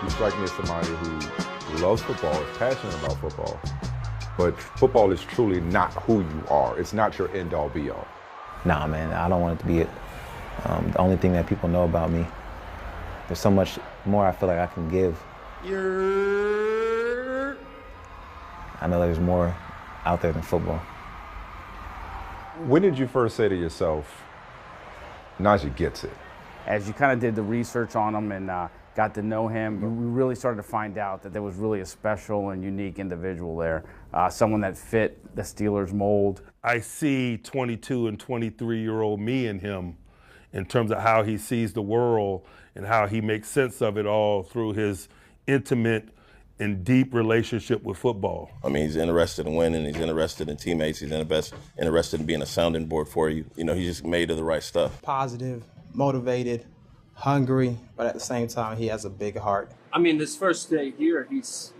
You strike me as somebody who loves football, is passionate about football, but football is truly not who you are. It's not your end-all, be-all. Nah, man, I don't want it to be the only thing that people know about me. There's so much more I feel like I can give. I know there's more out there than football. When did you first say to yourself, Najee gets it? As you kind of did the research on him and got to know him, we really started to find out that there was really a special and unique individual there, someone that fit the Steelers mold. I see 22 and 23-year-old me in him in terms of how he sees the world and how he makes sense of it all through his intimate and deep relationship with football. I mean, he's interested in winning, he's interested in teammates, he's interested in being a sounding board for you. You know, he's just made of the right stuff. Positive, motivated, hungry, but at the same time, he has a big heart. I mean, this first day here, he's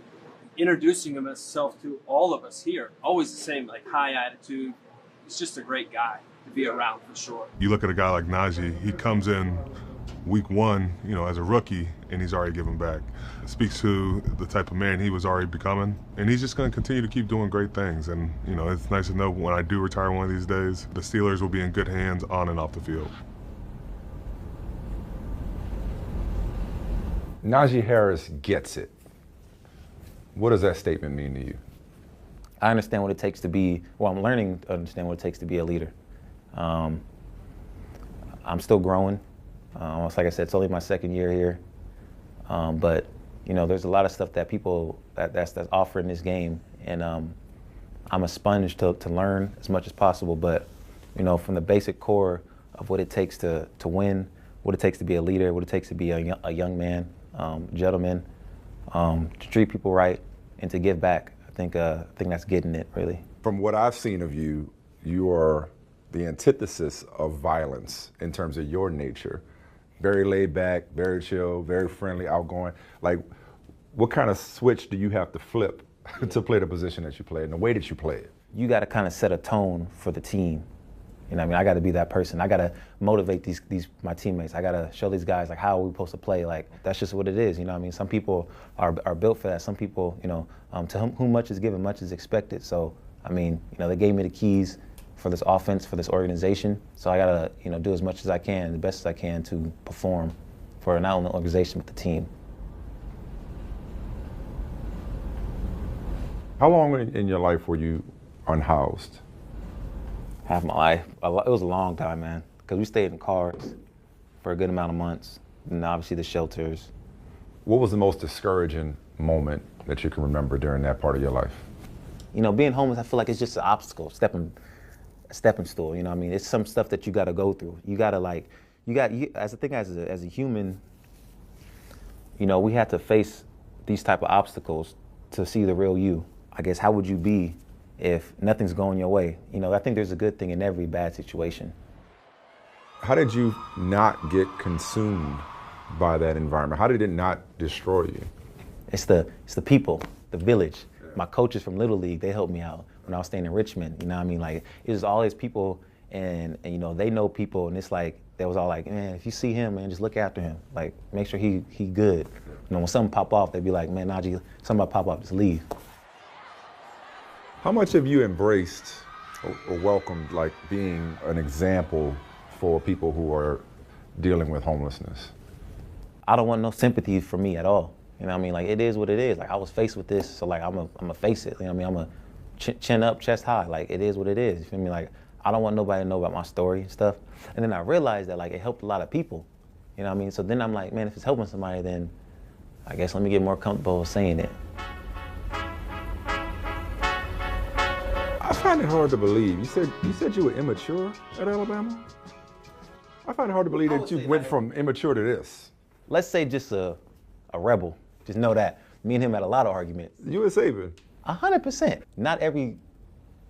introducing himself to all of us here. Always the same, like, high attitude. He's just a great guy to be around for sure. You look at a guy like Najee, he comes in week one, you know, as a rookie, and he's already giving back. It speaks to the type of man he was already becoming, and he's just going to continue to keep doing great things. And, you know, it's nice to know when I do retire one of these days, the Steelers will be in good hands on and off the field. Najee Harris gets it. What does that statement mean to you? I understand what it takes to be, well, I'm learning to understand what it takes to be a leader. I'm still growing. Like I said, it's only my second year here. But, you know, there's a lot of stuff that people, that's offered in this game. And I'm a sponge to learn as much as possible. But, you know, from the basic core of what it takes to win, what it takes to be a leader, what it takes to be a young man, gentleman, to treat people right and to give back. I think that's getting it, really. From what I've seen of you, you are the antithesis of violence in terms of your nature. Very laid back, very chill, very friendly, outgoing. Like, what kind of switch do you have to flip to play the position that you play and the way that you play it? You got to kind of set a tone for the team. You know what I mean? I got to be that person. I got to motivate my teammates. I got to show these guys, like, how are we supposed to play? Like, that's just what it is, you know what I mean? Some people are built for that. Some people, you know, to whom much is given, much is expected. So, I mean, you know, they gave me the keys for this offense, for this organization. So I got to, you know, do as much as I can, the best as I can to perform for not only the organization, but the team. How long in your life were you unhoused? Half my life. It was a long time, man, because we stayed in cars for a good amount of months, and obviously the shelters. What was the most discouraging moment that you can remember during that part of your life? You know, being homeless, I feel like it's just an obstacle, a stepping stool, you know what I mean? It's some stuff that you got to go through. You got to, as a human, you know, we have to face these type of obstacles to see the real you. I guess, how would you be if nothing's going your way? You know, I think there's a good thing in every bad situation. How did you not get consumed by that environment? How did it not destroy you? It's the people, the village. My coaches from Little League, they helped me out when I was staying in Richmond. You know what I mean? Like, it was all these people, and you know, they know people, and it's like, they was all like, man, if you see him, man, just look after him. Like, make sure he good. You know, when something pop off, they'd be like, man, Naji, somebody pop off, just leave. How much have you embraced or welcomed, like, being an example for people who are dealing with homelessness? I don't want no sympathy for me at all. You know what I mean? Like, it is what it is. Like, I was faced with this, so like, I'm a face it. You know what I mean? I'm a chin up, chest high. Like, it is what it is. You feel me? Like, I don't want nobody to know about my story and stuff. And then I realized that, like, it helped a lot of people. You know what I mean? So then I'm like, man, if it's helping somebody, then I guess let me get more comfortable saying it. I find it hard to believe. You said you were immature at Alabama? I find it hard to believe that you went from immature to this. Let's say just a rebel. Just know that. Me and him had a lot of arguments. You and Saban? 100%. Not every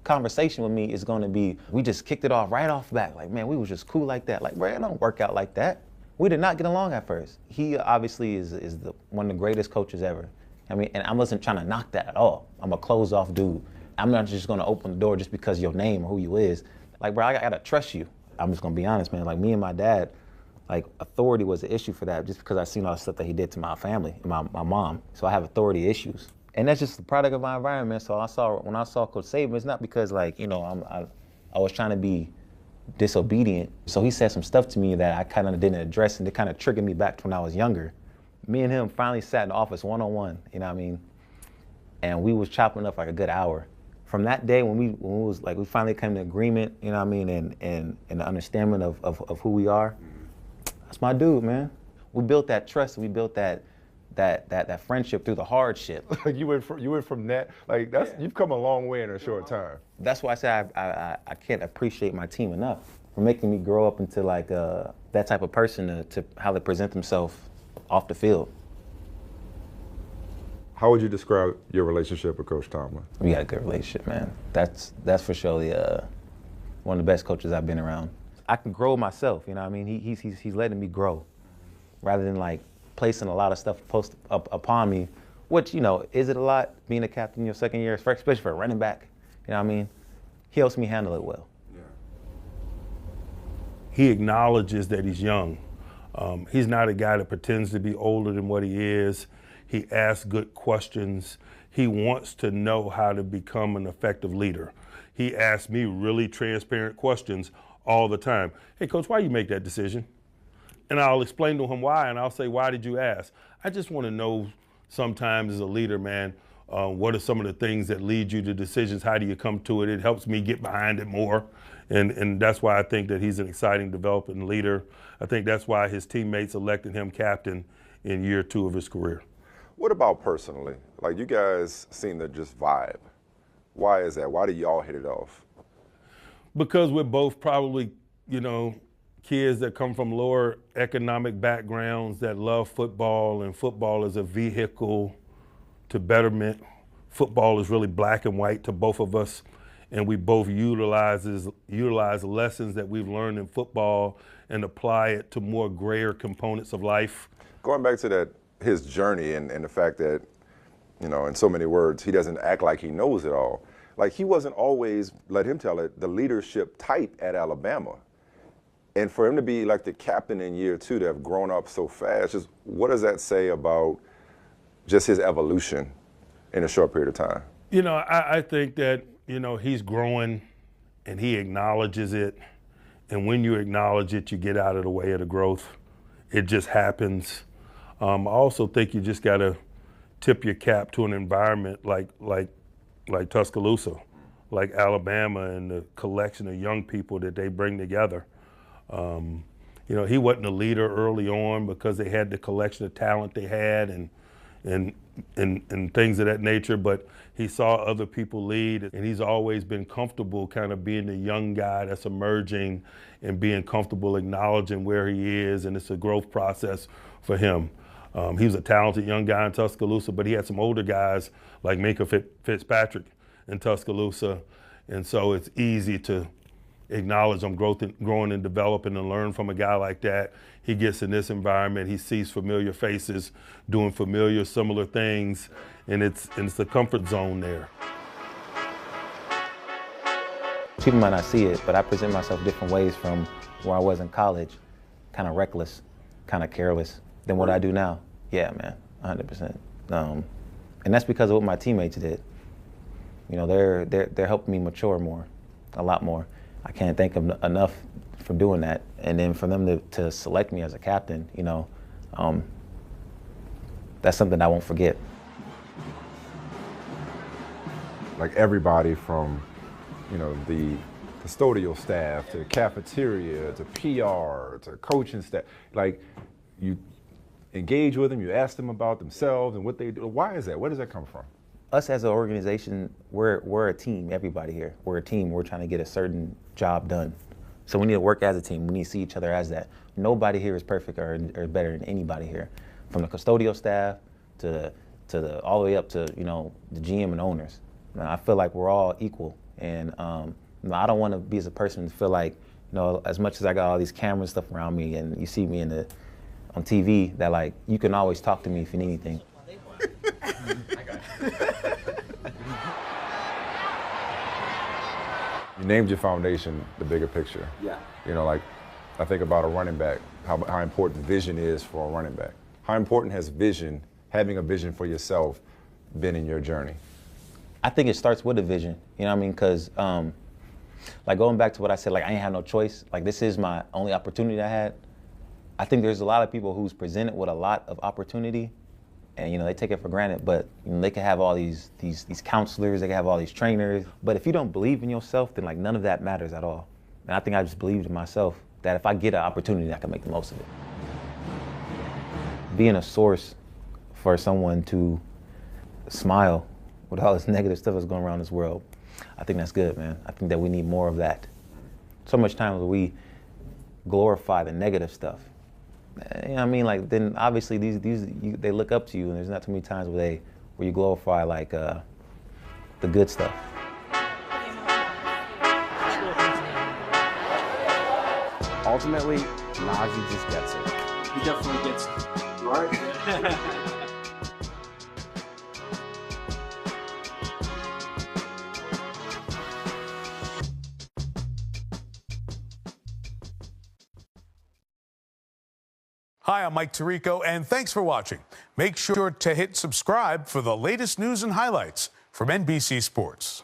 conversation with me is going to be, we just kicked it off right off the bat. Like, man, we was just cool like that. Like, bro, it don't work out like that. We did not get along at first. He obviously is one of the greatest coaches ever. I mean, and I wasn't trying to knock that at all. I'm a closed-off dude. I'm not just going to open the door just because your name or who you is. Like, bro, I got to trust you. I'm just going to be honest, man. Like, me and my dad, like authority was an issue for that, just because I seen all the stuff that he did to my family, my mom. So I have authority issues, and that's just the product of my environment. So when I saw Coach Saban, it's not because like I was trying to be disobedient. So he said some stuff to me that I kind of didn't address, and it kind of triggered me back to when I was younger. Me and him finally sat in the office one-on-one, you know what I mean? And we was chopping up like a good hour. From that day when we finally came to agreement, you know what I mean, and the understanding of who we are, that's my dude, man. We built that trust, we built that friendship through the hardship. Like you went from that, like you've come a long way in a short time. That's why I say I can't appreciate my team enough for making me grow up into like that type of person to how they present themselves off the field. How would you describe your relationship with Coach Tomlin? We got a good relationship, man. That's for sure one of the best coaches I've been around. I can grow myself, you know what I mean? He's letting me grow rather than like placing a lot of stuff upon me, which, is it a lot being a captain your second year, especially for a running back? You know what I mean? He helps me handle it well. Yeah. He acknowledges that he's young. He's not a guy that pretends to be older than what he is. He asks good questions. He wants to know how to become an effective leader. He asks me really transparent questions all the time. Hey, Coach, why you make that decision? And I'll explain to him why, and I'll say, why did you ask? I just want to know sometimes as a leader, man, what are some of the things that lead you to decisions? How do you come to it? It helps me get behind it more. And that's why I think that he's an exciting, developing leader. I think that's why his teammates elected him captain in year 2 of his career. What about personally? Like, you guys seem to just vibe. Why is that? Why do y'all hit it off? Because we're both probably, kids that come from lower economic backgrounds that love football, and football is a vehicle to betterment. Football is really black and white to both of us, and we both utilize lessons that we've learned in football and apply it to more grayer components of life. Going back to his journey and the fact that, in so many words, he doesn't act like he knows it all. Like, he wasn't always, let him tell it, the leadership type at Alabama. And for him to be like the captain in year 2 to have grown up so fast, just what does that say about just his evolution in a short period of time? I think that, he's growing and he acknowledges it. And when you acknowledge it, you get out of the way of the growth. It just happens. I also think you just got to tip your cap to an environment like Tuscaloosa, like Alabama, and the collection of young people that they bring together. He wasn't a leader early on because they had the collection of talent they had and things of that nature, but he saw other people lead, and he's always been comfortable kind of being the young guy that's emerging and being comfortable acknowledging where he is, and it's a growth process for him. He was a talented young guy in Tuscaloosa, but he had some older guys like Minkah Fitzpatrick in Tuscaloosa, and so it's easy to acknowledge I'm growing and developing and learn from a guy like that. He gets in this environment, he sees familiar faces doing familiar, similar things, and it's the comfort zone there. People might not see it, but I present myself different ways from where I was in college, kind of reckless, kind of careless, than what I do now. Yeah, man, 100%. And that's because of what my teammates did. They're helping me mature more, a lot more. I can't thank them enough for doing that. And then for them to select me as a captain, that's something I won't forget. Like, everybody from, the custodial staff to the cafeteria to PR to coaching staff, like, you engage with them, you ask them about themselves and what they do. Why is that? Where does that come from? Us as an organization, we're a team, everybody here. We're a team, we're trying to get a certain job done. So we need to work as a team, we need to see each other as that. Nobody here is perfect or better than anybody here. From the custodial staff to all the way up to, the GM and owners. I feel like we're all equal. And I don't want to be as a person to feel like, as much as I got all these cameras stuff around me and you see me on TV, that like, you can always talk to me if you need anything. You named your foundation the bigger picture. Yeah. Like, I think about a running back. how important vision is for a running back. How important has vision, having a vision for yourself, been in your journey? I think it starts with a vision, you know what I mean? Because, like going back to what I said, like I ain't had no choice. Like this is my only opportunity I had. I think there's a lot of people who's presented with a lot of opportunity, and you know they take it for granted. But you know, they can have all these counselors, they can have all these trainers. But if you don't believe in yourself, then like none of that matters at all. And I think I just believed in myself that if I get an opportunity, I can make the most of it. Being a source for someone to smile with all this negative stuff that's going around this world, I think that's good, man. I think that we need more of that. So much times we glorify the negative stuff. You know what I mean? Like then obviously they look up to you, and there's not too many times where you glorify like the good stuff. Ultimately, Naji just gets it. He definitely gets it. Right? Hi, I'm Mike Tirico, and thanks for watching. Make sure to hit subscribe for the latest news and highlights from NBC Sports.